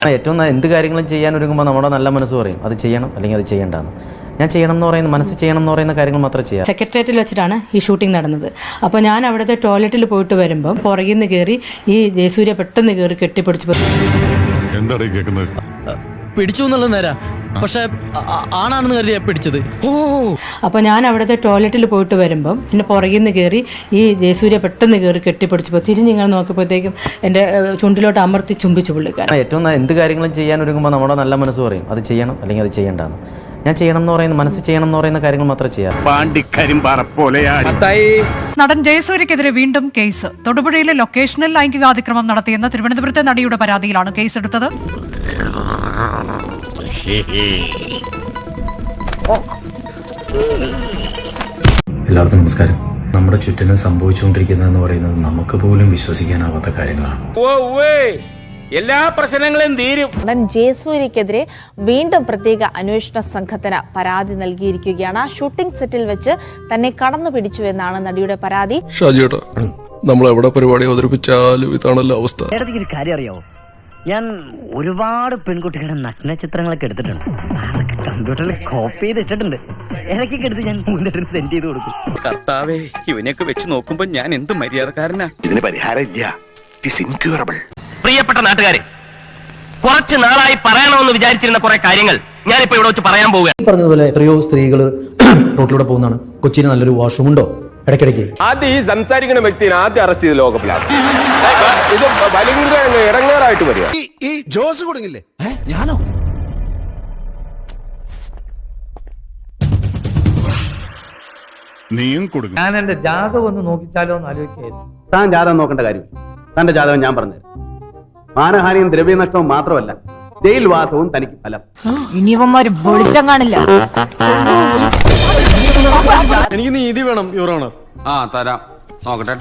ഏറ്റവും എന്ത് കാര്യങ്ങളും ചെയ്യാൻ ഒരുങ്ങുമ്പോൾ നമ്മുടെ നല്ല മനസ്സ് പറയും അത് ചെയ്യണം അല്ലെങ്കിൽ അത് ചെയ്യേണ്ടെന്ന്. ഞാൻ ചെയ്യണം എന്ന് പറയുന്ന മനസ്സ് ചെയ്യണം എന്ന് പറയുന്ന കാര്യങ്ങൾ മാത്രമേ ചെയ്യാം. സെക്രട്ടേറിയറ്റിൽ വെച്ചിട്ടാണ് ഈ ഷൂട്ടിംഗ് നടന്നത്. അപ്പോൾ ഞാൻ അവിടുത്തെ ടോയ്ലറ്റിൽ പോയിട്ട് വരുമ്പം പുറകിൽ നിന്ന് കയറി ഈ ജയസൂര്യ പെട്ടെന്ന് കയറി കെട്ടിപ്പിടിച്ച് പിടിച്ചു എന്നുള്ളത് നേരാ, പക്ഷെ ആണാണെന്ന് കരുതിയാ പിടിച്ചത്. അപ്പോൾ ഞാൻ അവിടുത്തെ ടോയ്ലറ്റിൽ പോയിട്ട് വരുമ്പം എന്നെ പുറകിൽ നിന്ന് കയറി ഈ ജയസൂര്യ പെട്ടെന്ന് കയറി കെട്ടിപ്പിടിച്ചപ്പോൾ തിരിഞ്ഞിങ്ങനെ നോക്കിയപ്പോഴത്തേക്കും എൻ്റെ ചുണ്ടിലോട്ട് അമർത്തി ചുംബിച്ചു പുള്ളിക്കാരൻ. ഏറ്റവും എന്ത് കാര്യങ്ങളും ചെയ്യാൻ ഒരുങ്ങുമ്പോൾ നമ്മുടെ നല്ല മനസ്സ് പറയും അത് ചെയ്യണം അല്ലെങ്കിൽ അത് ചെയ്യേണ്ടെന്ന്. ഞാൻ ചെയ്യണം എന്ന് പറയുന്ന മനസ്സ് ചെയ്യണം എന്ന് പറയുന്ന കാര്യങ്ങൾ മാത്രമേ ചെയ്യാം. നടൻ ജയസൂര്യക്കെതിരെ വീണ്ടും കേസ്. തൊടുപുഴയിലെ ലൊക്കേഷനിൽ ലൈംഗികാതിക്രമം നടത്തിയെന്ന തിരുവനന്തപുരത്തെ നടിയുടെ പരാതിയിലാണ് കേസെടുത്തത്. എല്ലാവർക്കും നമസ്കാരം. നമ്മുടെ ചുറ്റിനും സംഭവിച്ചുകൊണ്ടിരിക്കുന്നതെന്ന് പറയുന്നത് നമുക്ക് പോലും വിശ്വസിക്കാനാവാത്ത കാര്യങ്ങളാണ്. എല്ലാ പ്രശ്നങ്ങളും തീരും. നടൻ ജയസൂര്യക്കെതിരെ വീണ്ടും പ്രത്യേക അന്വേഷണ സംഘത്തിന് പരാതി നൽകിയിരിക്കുകയാണ്. ഷൂട്ടിംഗ് സെറ്റിൽ വെച്ച് തന്നെ കടന്നു പിടിച്ചു എന്നാണ് നടിയുടെ പരാതി. ഷാജിയേട്ടാ, നമ്മൾ എവിടെ പരിപാടി അവതരിപ്പിച്ചാലും ഇതാണല്ലോ അവസ്ഥ. ഒരു കാര്യം അറിയാവോ, ഞാൻ ഒരുപാട് പെൺകുട്ടികളുടെ നഗ്ന ചിത്രങ്ങളൊക്കെ എടുത്തിട്ടുണ്ട്. അതൊക്കെ കമ്പ്യൂട്ടറിൽ കോപ്പി ചെയ്തിട്ടുണ്ട്. ഇടയ്ക്കൊക്കെ എടുത്ത് ഞാൻ മൂന്നിട്ട് സെൻഡ് ചെയ്ത് കൊടുക്കും. കർത്താവേ, ഇവനെയൊക്കെ വെച്ച് നോക്കുമ്പോ ഞാൻ എന്ത് മര്യാദക്കാരനാ. ഇതിന് പരിഹാരം ഇല്ല. It is incurable. പ്രിയപ്പെട്ട നാട്ടുകാരെ, കുറച്ച് നാളായി പറയണമെന്ന് വിചാരിച്ചിരുന്ന കുറെ കാര്യങ്ങൾ ഞാനിപ്പോ ഇവിടെ വെച്ച് പറയാൻ പോവുക. പറഞ്ഞതുപോലെ എത്രയോ സ്ത്രീകൾ റോട്ടിലൂടെ പോകുന്നതാണ്. കൊച്ചിന് നല്ലൊരു വാഷ്റൂം ഉണ്ടോ? ഇടയ്ക്കിടയ്ക്ക് ആദ്യം ഈ സംസാരിക്കുന്ന വ്യക്തിനെ ആദ്യം അറസ്റ്റ് ചെയ്ത് ലോകപ്പിലാണ്. ഇത് ഭയങ്കര ഇടങ്ങേറായിട്ട് വരിക. ഈ ജോസ് കൊടുങ്ങില്ലേ? ഞാനോ? നീയും കൊടുക്കും. ഞാൻ എന്റെ ജാതകം ഒന്ന് നോക്കിച്ചാലോ എന്ന് ആലോചിക്കായിരുന്നു. താൻ ജാതകം നോക്കേണ്ട കാര്യം, തന്റെ ജാതകം ഞാൻ പറഞ്ഞു. മാനഹാനിയും ദ്രവ്യനഷ്ടവും മാത്രമല്ല, ജയിൽ വാസവും തനിക്ക് ഫലം. ഇനിവന്മാര് വെളിച്ചം കാണില്ല. എനിക്ക് നീതി വേണം യുവർ ഓണർ. തരാം, നോക്കട്ടെ.